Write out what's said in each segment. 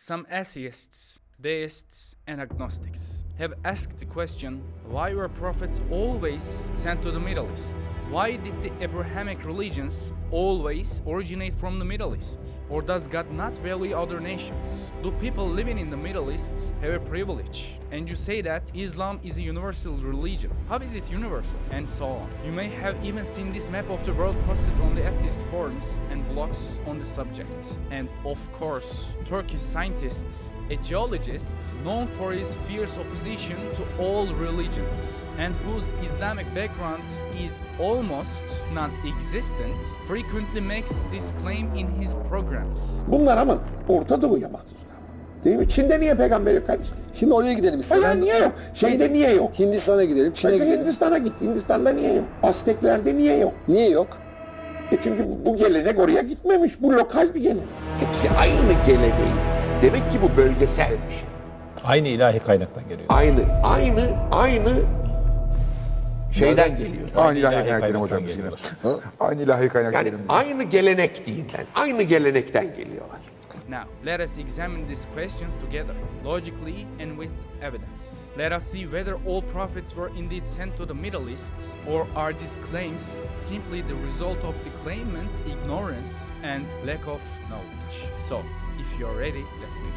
Some atheists, deists, and agnostics have asked the question, why were prophets always sent to the Middle East? Why did the Abrahamic religions always originate from the Middle East? Or does God not value other nations? Do people living in the Middle East have a privilege? And you say that Islam is a universal religion. How is it universal? And so on. You may have even seen this map of the world posted on the atheist forums and blogs on the subject. And of course, Turkish scientists, a geologist known for his fierce opposition to all religions and whose Islamic background is almost non-existent, frequently makes this claim in his programs. Bunlar ama Orta Doğu'ya mahsus. Değil mi? Çin'de niye peygamber yok kardeşim? Şimdi oraya gidelim istedim. Hayır, niye yok? Şeyde niye yok? Hindistan'a gidelim, Çin'e gidelim. Hindistan'a git. Hindistan'da niye yok? Azteklerde niye yok? Niye yok? Çünkü bu gelenek oraya gitmemiş. Bu lokal bir gelenek. Hepsi aynı geleneği. Demek ki bu bölgesel bir şey. Aynı ilahi kaynaktan geliyor. Aynı şeyden geliyor. Aynı ilahi kaynak diyelim hocam. Aynı ilahi kaynak Yani diyelim. aynı gelenek diyeyim ben. Aynı gelenekten geliyorlar. Now, let us examine these questions together, logically and with evidence. Let us see whether all prophets were indeed sent to the Middle East, or are these claims simply the result of the claimant's ignorance and lack of knowledge. So, if you are ready, let's begin.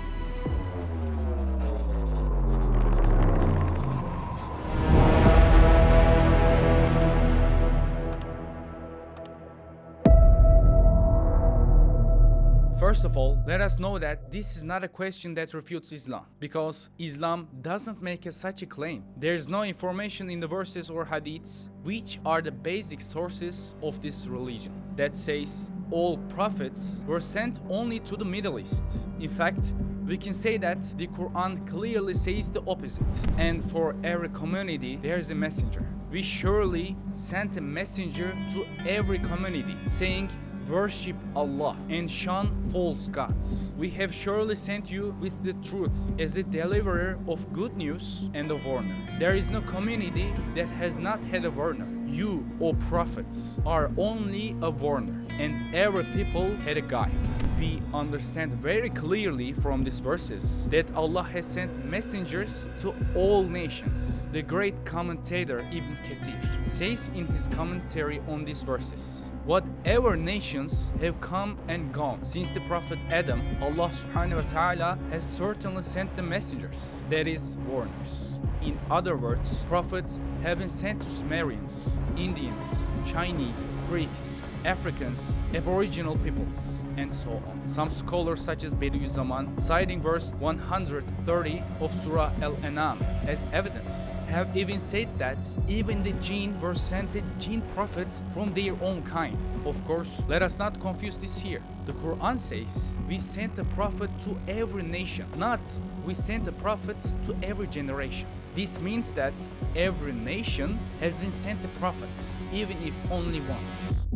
First of all, let us know that this is not a question that refutes Islam, because Islam doesn't make such a claim. There is no information in the verses or hadiths, which are the basic sources of this religion, that says all prophets were sent only to the Middle East. In fact, we can say that the Quran clearly says the opposite. And for every community, there is a messenger. We surely sent a messenger to every community, saying, worship Allah and shun false gods. We have surely sent you with the truth as a deliverer of good news and a warner. There is no community that has not had a warner. You, O prophets, are only a warner, and every people had a guide. We understand very clearly from these verses that Allah has sent messengers to all nations. The great commentator Ibn Kathir says in his commentary on these verses, whatever nations have come and gone since the Prophet Adam, Allah subhanahu wa ta'ala has certainly sent the messengers, that is, warners. In other words, prophets have been sent to Sumerians, Indians, Chinese, Greeks, Africans, Aboriginal peoples, and so on. Some scholars such as Bediüzzaman, citing verse 130 of Surah Al-An'am as evidence, have even said that even the jinn were sent jinn prophets from their own kind. Of course, let us not confuse this here. The Quran says, we sent a prophet to every nation, not we sent a prophet to every generation. This means that every nation has been sent a prophet, even if only once.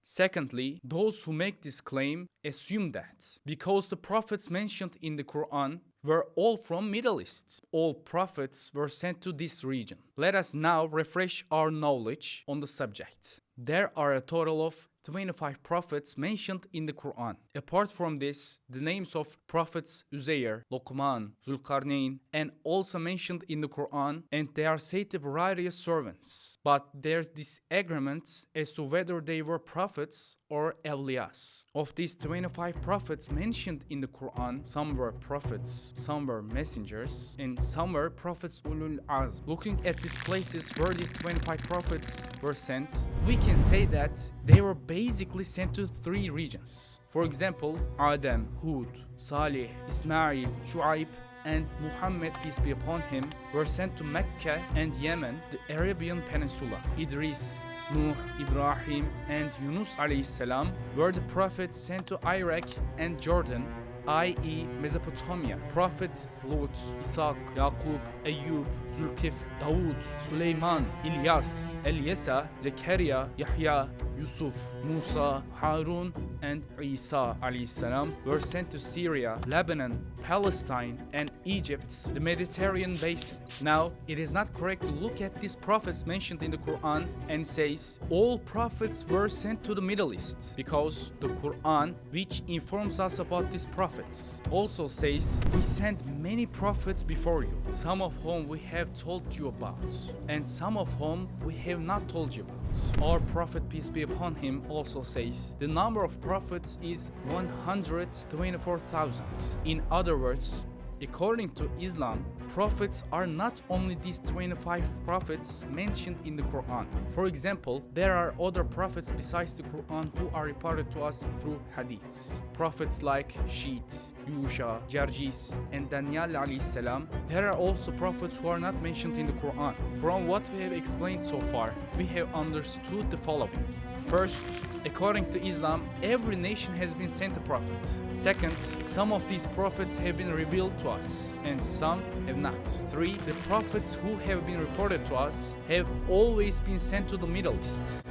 Secondly, those who make this claim assume that because the prophets mentioned in the Quran were all from Middle East, all prophets were sent to this region. Let us now refresh our knowledge on the subject. There are a total of 25 prophets mentioned in the Quran. Apart from this, the names of prophets Uzayr, Luqman, Zulqarnain, and also mentioned in the Quran, and they are said to be righteous servants. But there's disagreements as to whether they were prophets or awliyas. Of these 25 prophets mentioned in the Quran, some were prophets, some were messengers, and some were prophets ulul azm. Looking at these places where these 25 prophets were sent, we can say that they were basically sent to 3 regions. For example, Adam, Hud, Salih, Ismail, Shu'aib, and Muhammad, peace be upon him, were sent to Mecca and Yemen, the Arabian Peninsula. Idris, Nuh, Ibrahim, and Yunus alayhi salam were the prophets sent to Iraq and Jordan, i.e. Mesopotamia. Prophets Lut, Ishaq, Yaqub, Ayyub, Zulkifl, Dawood, Suleyman, Ilyas, Elyesa, Zechariah, Yahya, Yusuf, Musa, Harun, and Isa alayhi salam were sent to Syria, Lebanon, Palestine, and Egypt, the Mediterranean basin. Now, it is not correct to look at these prophets mentioned in the Quran and says all prophets were sent to the Middle East, because the Quran, which informs us about these prophets, also says we sent many prophets before you, some of whom we have told you about, and some of whom we have not told you about. Our Prophet, peace be upon him, also says the number of prophets is 124,000. In other words, according to Islam, prophets are not only these 25 prophets mentioned in the Quran. For example, there are other prophets besides the Quran who are reported to us through hadiths. Prophets like Sheet, Yusha, Jarjis, and Daniel alayhi salam. There are also prophets who are not mentioned in the Quran. From what we have explained so far, we have understood the following. First, according to Islam, every nation has been sent a prophet. Second, some of these prophets have been revealed to us, and some have not. 3, the prophets who have been reported to us have always been sent to the Middle East.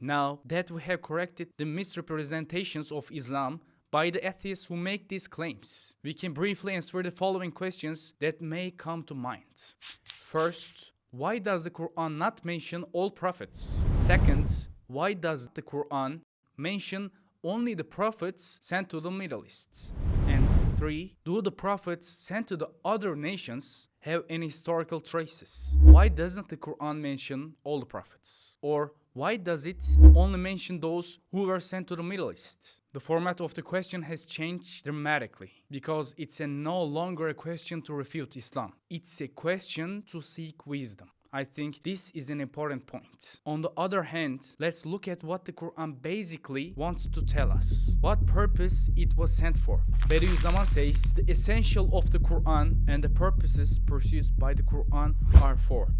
Now that we have corrected the misrepresentations of Islam by the atheists who make these claims, we can briefly answer the following questions that may come to mind. First, why does the Quran not mention all prophets? Second, why does the Quran mention only the prophets sent to the Middle East? And 3, do the prophets sent to the other nations have any historical traces? Why doesn't the Quran mention all the prophets? Or why does it only mention those who were sent to the Middle East? The format of the question has changed dramatically because it's no longer a question to refute Islam. It's a question to seek wisdom. I think this is an important point. On the other hand, let's look at what the Quran basically wants to tell us. What purpose it was sent for. Bediüzzaman says, the essential of the Quran and the purposes pursued by the Quran are four: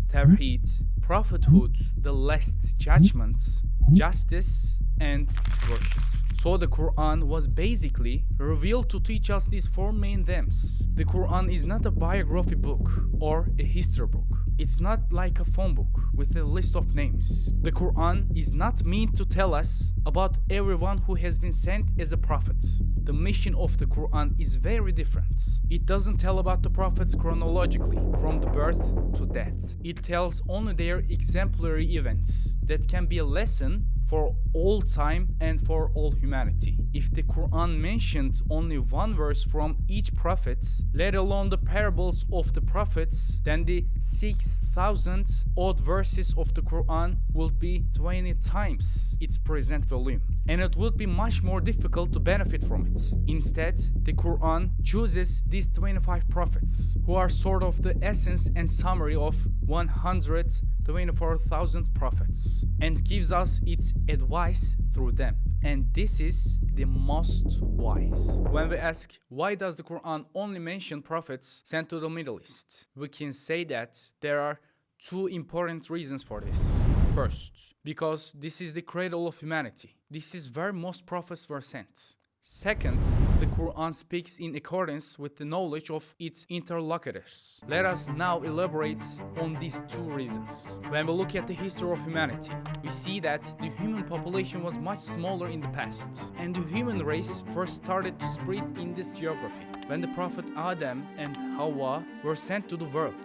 Tawheed, prophethood, the last judgments, justice, and worship. So the Quran was basically revealed to teach us these four main themes. The Quran is not a biography book or a history book. It's not like a phone book with a list of names. The Quran is not meant to tell us about everyone who has been sent as a prophet. The mission of the Quran is very different. It doesn't tell about the prophets chronologically, from the birth to death. It tells only their exemplary events that can be a lesson for all time and for all humanity. If the Quran mentioned only one verse from each prophet, let alone the parables of the prophets, then the 6,000 odd verses of the Quran would be 20 times its present volume, and it would be much more difficult to benefit from it. Instead, the Quran chooses these 25 prophets, who are sort of the essence and summary of 124,000 prophets, and gives us its advice through them. And this is the most wise. When we ask, why does the Quran only mention prophets sent to the Middle East? We can say that there are two important reasons for this. First, because this is the cradle of humanity. This is where most prophets were sent. Second, the Quran speaks in accordance with the knowledge of its interlocutors. Let us now elaborate on these two reasons. When we look at the history of humanity, we see that the human population was much smaller in the past, and the human race first started to spread in this geography when the Prophet Adam and Hawa were sent to the world.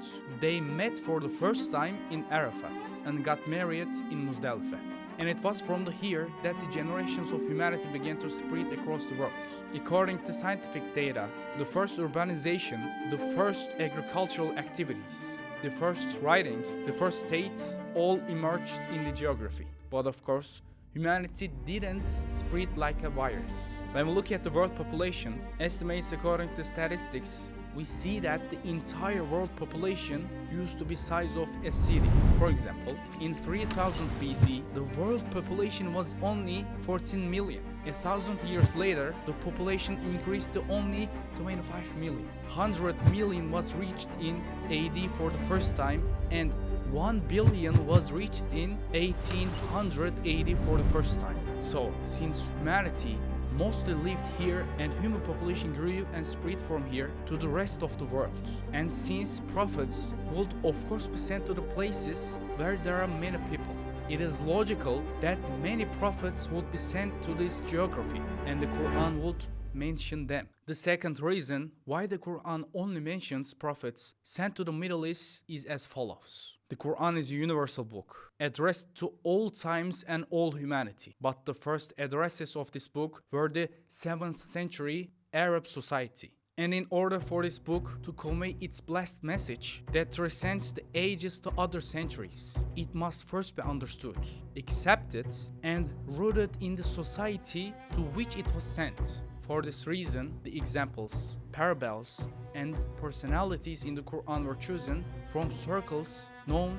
They met for the first time in Arafat and got married in Muzdalifah. And it was from here that the generations of humanity began to spread across the world. According to scientific data, the first urbanization, the first agricultural activities, the first writing, the first states all emerged in the geography. But of course, humanity didn't spread like a virus. When we look at the world population, estimates according to statistics, we see that the entire world population used to be size of a city. For example, in 3000 BC, the world population was only 14 million. 1,000 years later, the population increased to only 25 million. 100 million was reached in AD for the first time, and 1 billion was reached in 1880 for the first time. So, since humanity mostly lived here and human population grew and spread from here to the rest of the world, and since prophets would of course be sent to the places where there are many people, it is logical that many prophets would be sent to this geography and the Quran would mention them. The second reason why the Quran only mentions prophets sent to the Middle East is as follows. The Quran is a universal book, addressed to all times and all humanity. But the first addresses of this book were the 7th century Arab society. And in order for this book to convey its blessed message that transcends the ages to other centuries, it must first be understood, accepted, and rooted in the society to which it was sent. For this reason, the examples, parables, and personalities in the Quran were chosen from circles known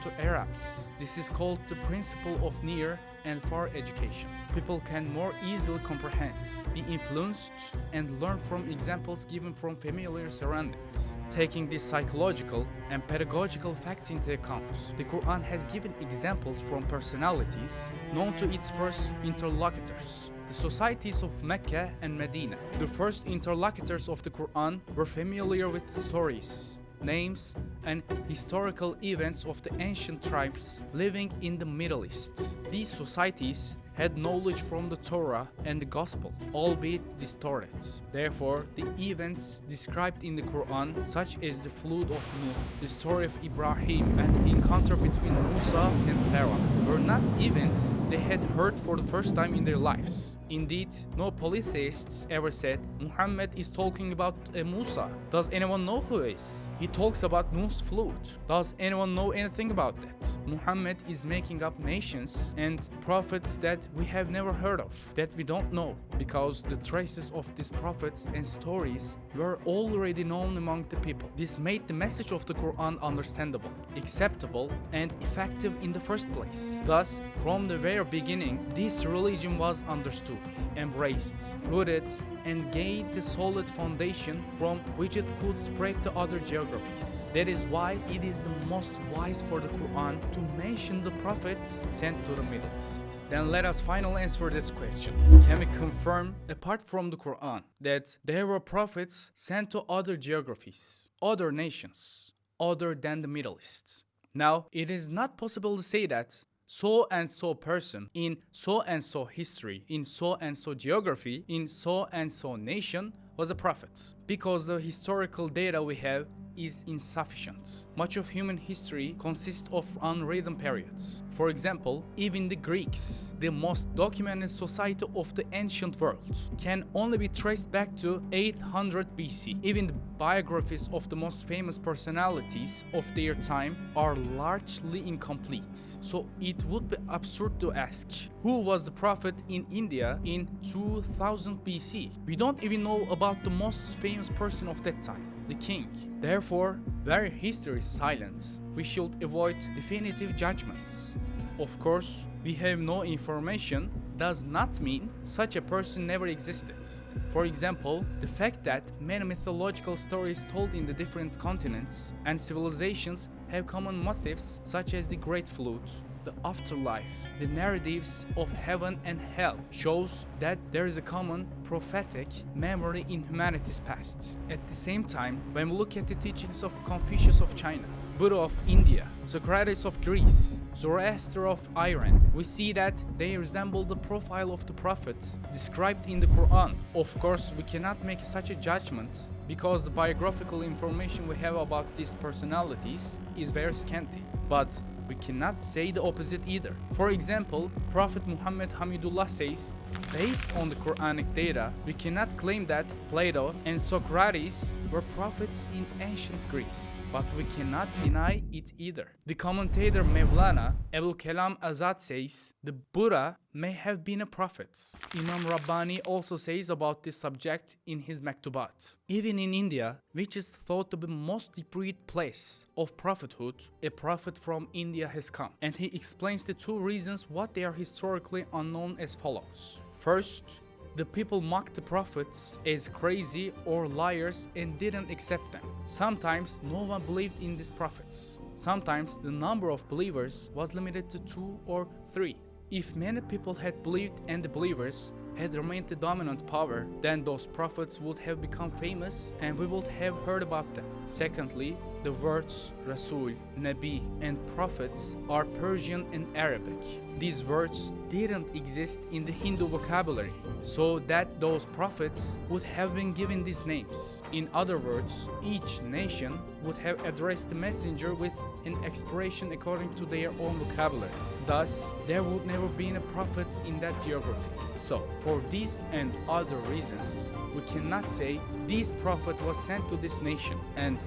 to Arabs. This is called the principle of near and far education. People can more easily comprehend, be influenced, and learn from examples given from familiar surroundings. Taking this psychological and pedagogical fact into account, the Quran has given examples from personalities known to its first interlocutors, the societies of Mecca and Medina. The first interlocutors of the Quran were familiar with the stories, names, and historical events of the ancient tribes living in the Middle East. These societies had knowledge from the Torah and the Gospel, albeit distorted. Therefore, the events described in the Quran, such as the flood of Nuh, the story of Ibrahim, and the encounter between Musa and Pharaoh, were not events they had heard for the first time in their lives. Indeed, no polytheists ever said, Muhammad is talking about a Musa. Does anyone know who is? He talks about Nuh's flood. Does anyone know anything about that? Muhammad is making up nations and prophets that we have never heard of, that we don't know, because the traces of these prophets and stories were already known among the people. This made the message of the Quran understandable, acceptable, and effective in the first place. Thus, from the very beginning, this religion was understood, embraced, rooted, and gained the solid foundation from which it could spread to other geographies. That is why it is the most wise for the Quran to mention the prophets sent to the Middle East. Then let us finally answer this question. Can we confirm, apart from the Quran, that there were prophets sent to other geographies, other nations, other than the Middle East? Now, it is not possible to say that so and so person in so and so history, in so and so geography, in so and so nation was a prophet, because the historical data we have is insufficient. Much of human history consists of unwritten periods. For example, even the Greeks, the most documented society of the ancient world, can only be traced back to 800 BC. Even the biographies of the most famous personalities of their time are largely incomplete. So it would be absurd to ask, who was the prophet in India in 2000 BC? We don't even know about the most famous person of that time, the king. Therefore, where history is silent, we should avoid definitive judgments. Of course, we have no information does not mean such a person never existed. For example, the fact that many mythological stories told in the different continents and civilizations have common motifs such as the Great Flood, the afterlife, the narratives of heaven and hell, shows that there is a common prophetic memory in humanity's past. At the same time, when we look at the teachings of Confucius of China, Buddha of India, Socrates of Greece, Zoroaster of Iran, we see that they resemble the profile of the prophet described in the Quran. Of course, we cannot make such a judgment because the biographical information we have about these personalities is very scanty. But we cannot say the opposite either. For example, Prophet Muhammad Hamidullah says, based on the Quranic data, we cannot claim that Plato and Socrates were prophets in ancient Greece, but we cannot deny it either. The commentator Mevlana Abul Kalam Azad says, the Buddha may have been a prophet. Imam Rabbani also says about this subject in his Maktubat. Even in India, which is thought to be the most depraved place of prophethood, a prophet from India has come. And he explains the two reasons what they are historically unknown as follows. First, the people mocked the prophets as crazy or liars and didn't accept them. Sometimes no one believed in these prophets. Sometimes the number of believers was limited to 2 or 3. If many people had believed and the believers had remained the dominant power, then those prophets would have become famous and we would have heard about them. Secondly, the words Rasul, Nabi, and Prophet are Persian and Arabic. These words didn't exist in the Hindu vocabulary, so that those prophets would have been given these names. In other words, each nation would have addressed the messenger with an expression according to their own vocabulary. Thus, there would never been a prophet in that geography. So, for these and other reasons, we cannot say this prophet was sent to this nation and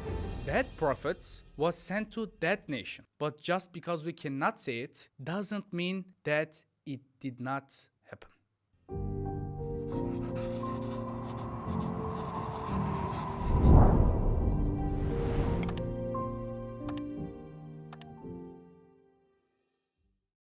that prophet was sent to that nation. But just because we cannot say it doesn't mean that it did not